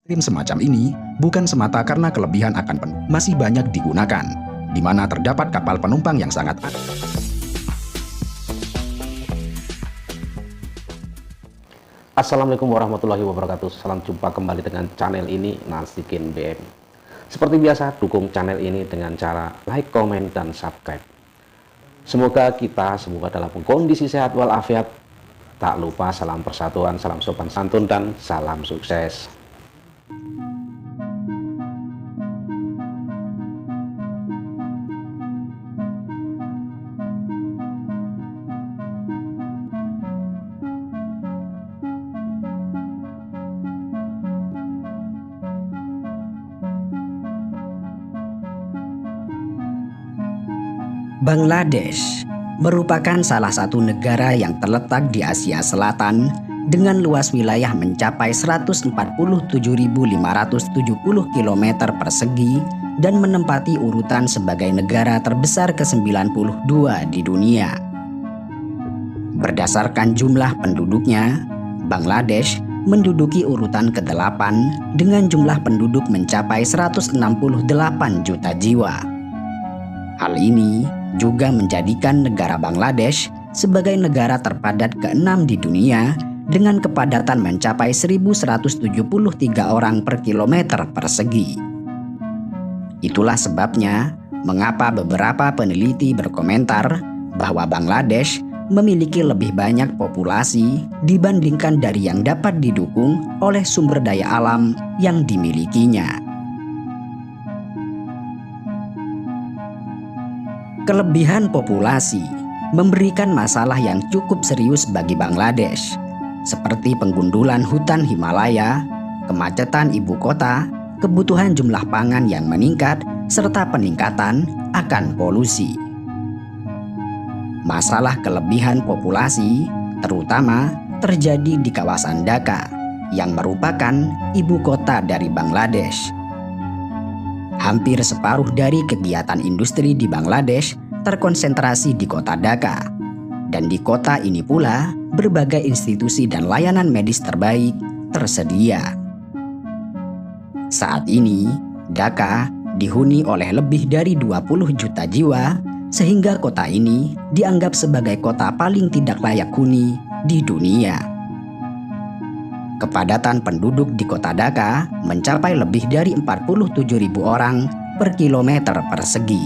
Tim semacam ini bukan semata karena kelebihan akan penumpang masih banyak digunakan, di mana terdapat kapal penumpang yang sangat Assalamualaikum warahmatullahi wabarakatuh. Salam jumpa kembali dengan channel ini, Nasikin BM. Seperti biasa, dukung channel ini dengan cara like, komen, dan subscribe. Semoga kita semua dalam kondisi sehat walafiat. Tak lupa salam persatuan, salam sopan santun, dan salam sukses. Bangladesh merupakan salah satu negara yang terletak di Asia Selatan dengan luas wilayah mencapai 147.570 km persegi dan menempati urutan sebagai negara terbesar ke-92 di dunia. Berdasarkan jumlah penduduknya, Bangladesh menduduki urutan ke-8 dengan jumlah penduduk mencapai 168 juta jiwa. Hal ini juga menjadikan negara Bangladesh sebagai negara terpadat ke-6 di dunia dengan kepadatan mencapai 1.173 orang per kilometer persegi. Itulah sebabnya mengapa beberapa peneliti berkomentar bahwa Bangladesh memiliki lebih banyak populasi dibandingkan dari yang dapat didukung oleh sumber daya alam yang dimilikinya. Kelebihan populasi memberikan masalah yang cukup serius bagi Bangladesh, seperti penggundulan hutan Himalaya, kemacetan ibu kota, kebutuhan jumlah pangan yang meningkat, serta peningkatan akan polusi. Masalah kelebihan populasi terutama terjadi di kawasan Dhaka, yang merupakan ibu kota dari Bangladesh. Hampir separuh dari kegiatan industri di Bangladesh terkonsentrasi di kota Dhaka. Dan di kota ini pula berbagai institusi dan layanan medis terbaik tersedia. Saat ini, Dhaka dihuni oleh lebih dari 20 juta jiwa, sehingga kota ini dianggap sebagai kota paling tidak layak huni di dunia. Kepadatan penduduk di kota Dhaka mencapai lebih dari 47.000 orang per kilometer persegi.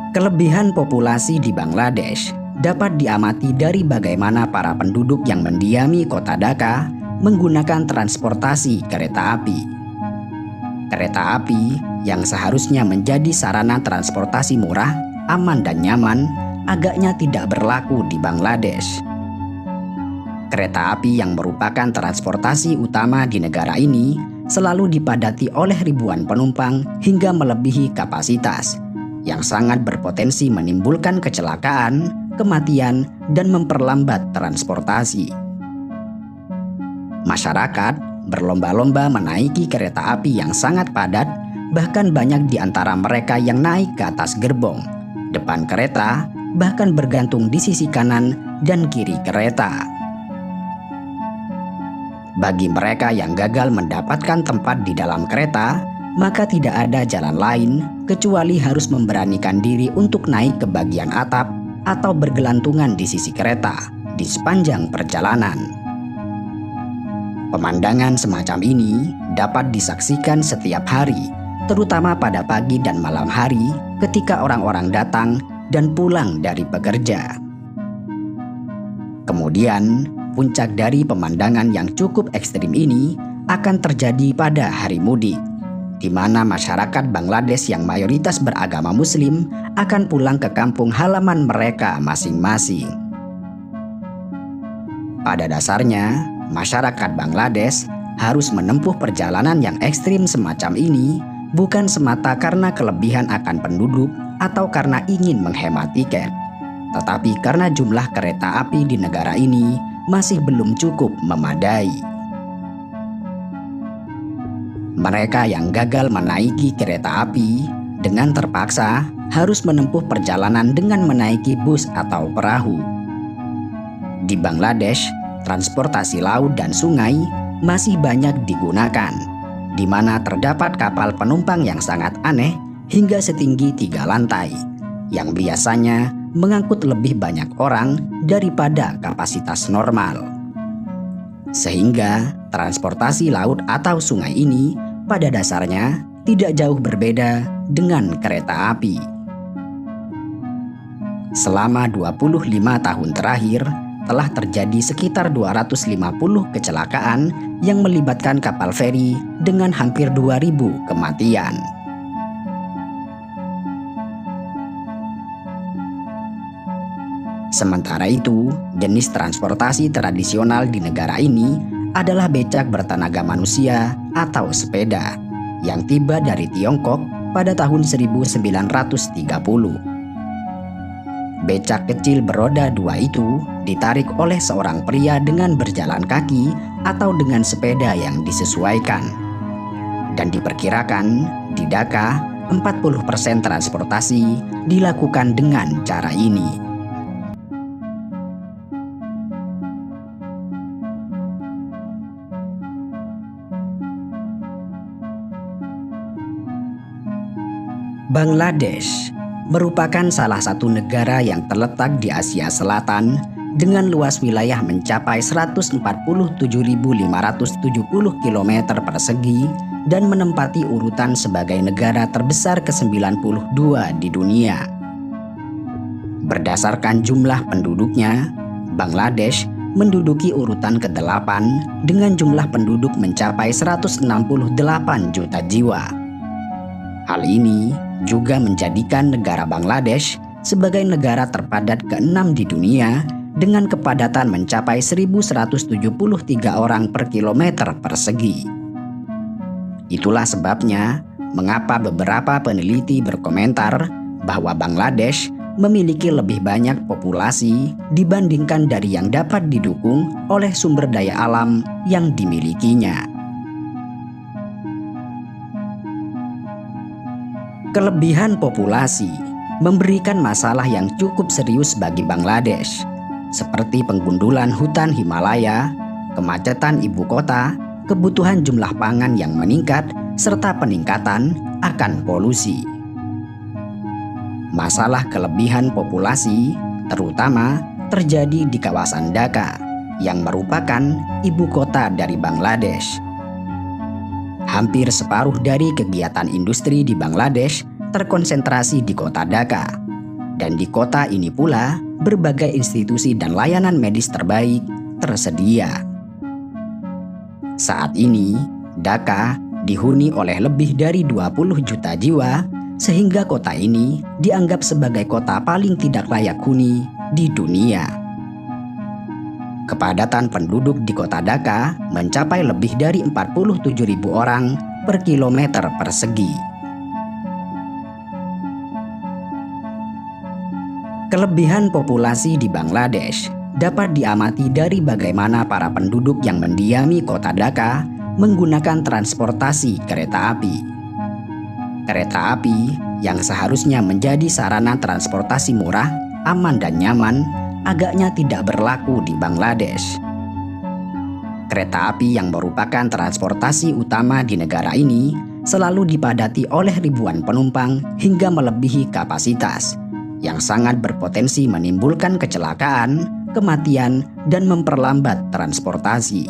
Kelebihan populasi di Bangladesh dapat diamati dari bagaimana para penduduk yang mendiami kota Dhaka menggunakan transportasi kereta api. Kereta api yang seharusnya menjadi sarana transportasi murah, aman dan nyaman, agaknya tidak berlaku di Bangladesh. Kereta api yang merupakan transportasi utama di negara ini selalu dipadati oleh ribuan penumpang hingga melebihi kapasitas, yang sangat berpotensi menimbulkan kecelakaan, kematian, dan memperlambat transportasi. Masyarakat berlomba-lomba menaiki kereta api yang sangat padat, bahkan banyak di antara mereka yang naik ke atas gerbong, depan kereta, bahkan bergantung di sisi kanan dan kiri kereta. Bagi mereka yang gagal mendapatkan tempat di dalam kereta, maka tidak ada jalan lain kecuali harus memberanikan diri untuk naik ke bagian atap atau bergelantungan di sisi kereta di sepanjang perjalanan. Pemandangan semacam ini dapat disaksikan setiap hari, terutama pada pagi dan malam hari ketika orang-orang datang dan pulang dari bekerja. Kemudian, puncak dari pemandangan yang cukup ekstrim ini akan terjadi pada hari mudik, di mana masyarakat Bangladesh yang mayoritas beragama Muslim akan pulang ke kampung halaman mereka masing-masing. Pada dasarnya, masyarakat Bangladesh harus menempuh perjalanan yang ekstrim semacam ini bukan semata karena kelebihan akan penduduk atau karena ingin menghemat tiket, tetapi karena jumlah kereta api di negara ini masih belum cukup memadai. Mereka yang gagal menaiki kereta api dengan terpaksa harus menempuh perjalanan dengan menaiki bus atau perahu. Di Bangladesh, transportasi laut dan sungai masih banyak digunakan, di mana terdapat kapal penumpang yang sangat aneh hingga setinggi 3 lantai, yang biasanya mengangkut lebih banyak orang daripada kapasitas normal. Sehingga transportasi laut atau sungai ini pada dasarnya tidak jauh berbeda dengan kereta api. Selama 25 tahun terakhir, telah terjadi sekitar 250 kecelakaan yang melibatkan kapal feri dengan hampir 2.000 kematian. Sementara itu, jenis transportasi tradisional di negara ini adalah becak bertenaga manusia atau sepeda yang tiba dari Tiongkok pada tahun 1930. Becak kecil beroda 2 itu ditarik oleh seorang pria dengan berjalan kaki atau dengan sepeda yang disesuaikan. Dan diperkirakan di Dhaka 40% transportasi dilakukan dengan cara ini. Bangladesh merupakan salah satu negara yang terletak di Asia Selatan dengan luas wilayah mencapai 147.570 km persegi dan menempati urutan sebagai negara terbesar ke-92 di dunia. Berdasarkan jumlah penduduknya, Bangladesh menduduki urutan ke-8 dengan jumlah penduduk mencapai 168 juta jiwa. Hal ini juga menjadikan negara Bangladesh sebagai negara terpadat ke-6 di dunia dengan kepadatan mencapai 1.173 orang per kilometer persegi. Itulah sebabnya mengapa beberapa peneliti berkomentar bahwa Bangladesh memiliki lebih banyak populasi dibandingkan dari yang dapat didukung oleh sumber daya alam yang dimilikinya. Kelebihan populasi memberikan masalah yang cukup serius bagi Bangladesh, seperti penggundulan hutan Himalaya, kemacetan ibu kota, kebutuhan jumlah pangan yang meningkat, serta peningkatan akan polusi. Masalah kelebihan populasi terutama terjadi di kawasan Dhaka, yang merupakan ibu kota dari Bangladesh. Hampir separuh dari kegiatan industri di Bangladesh terkonsentrasi di kota Dhaka. Dan di kota ini pula berbagai institusi dan layanan medis terbaik tersedia. Saat ini, Dhaka dihuni oleh lebih dari 20 juta jiwa, sehingga kota ini dianggap sebagai kota paling tidak layak huni di dunia. Kepadatan penduduk di kota Dhaka mencapai lebih dari 47.000 orang per kilometer persegi. Kelebihan populasi di Bangladesh dapat diamati dari bagaimana para penduduk yang mendiami kota Dhaka menggunakan transportasi kereta api. Kereta api yang seharusnya menjadi sarana transportasi murah, aman dan nyaman, agaknya tidak berlaku di Bangladesh. Kereta api yang merupakan transportasi utama di negara ini selalu dipadati oleh ribuan penumpang hingga melebihi kapasitas, yang sangat berpotensi menimbulkan kecelakaan, kematian, dan memperlambat transportasi.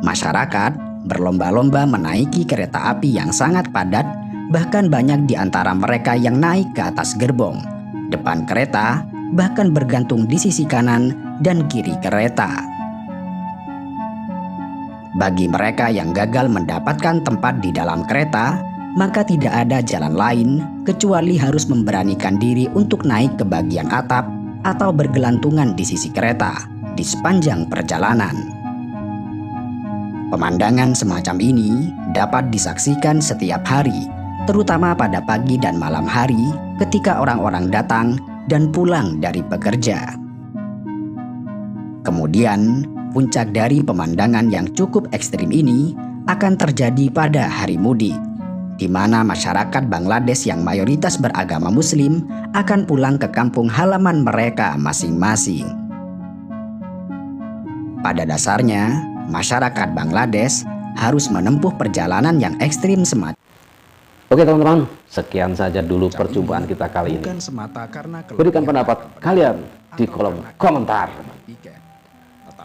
Masyarakat berlomba-lomba menaiki kereta api yang sangat padat, bahkan banyak di antara mereka yang naik ke atas gerbong, depan kereta, bahkan bergantung di sisi kanan dan kiri kereta. Bagi mereka yang gagal mendapatkan tempat di dalam kereta, maka tidak ada jalan lain kecuali harus memberanikan diri untuk naik ke bagian atap atau bergelantungan di sisi kereta di sepanjang perjalanan. Pemandangan semacam ini dapat disaksikan setiap hari, terutama pada pagi dan malam hari ketika orang-orang datang dan pulang dari bekerja. Kemudian, puncak dari pemandangan yang cukup ekstrim ini akan terjadi pada hari mudik, di mana masyarakat Bangladesh yang mayoritas beragama Muslim akan pulang ke kampung halaman mereka masing-masing. Pada dasarnya, masyarakat Bangladesh harus menempuh perjalanan yang ekstrim semata. Oke teman-teman, sekian saja dulu perjumpaan kita kali ini. Bukan semata karena Berikan pendapat kalian di kolom komentar.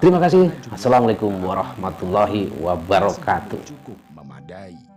Terima kasih. Assalamualaikum warahmatullahi wabarakatuh. cukup memadai.